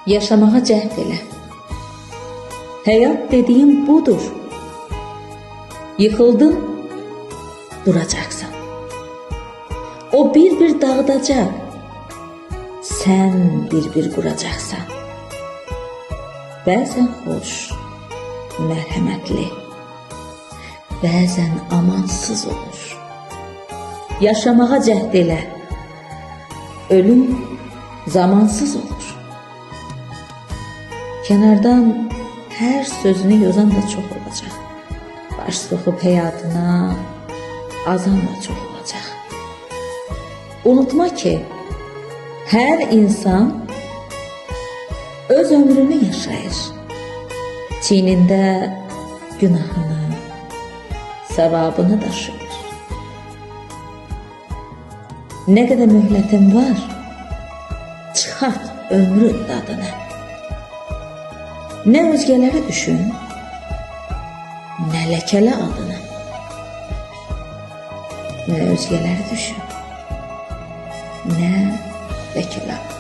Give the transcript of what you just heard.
Yaşamağa cəhd elə. Həyat dediğin budur. Yıxıldın, duracaqsan. O bir dağıdacaq. Sən bir quracaqsan. Bəzən xoş, mərhəmətli, bəzən amansız olur. Yaşamağa cəhd elə. Ölüm zamansız olur. Kənardan hər sözünü yazan da çox olacaq. Baş soxub həyatına azan da çox olacaq. Unutma ki, hər insan öz ömrünü yaşayır. Çiynində günahını, sevabını daşıyır. Nə qədər möhlətin var, çıxart ömrün dadını. Nə özgələri düşün, nə ləkələ adını. Nə özgələri düşün, nə ləkələ adını.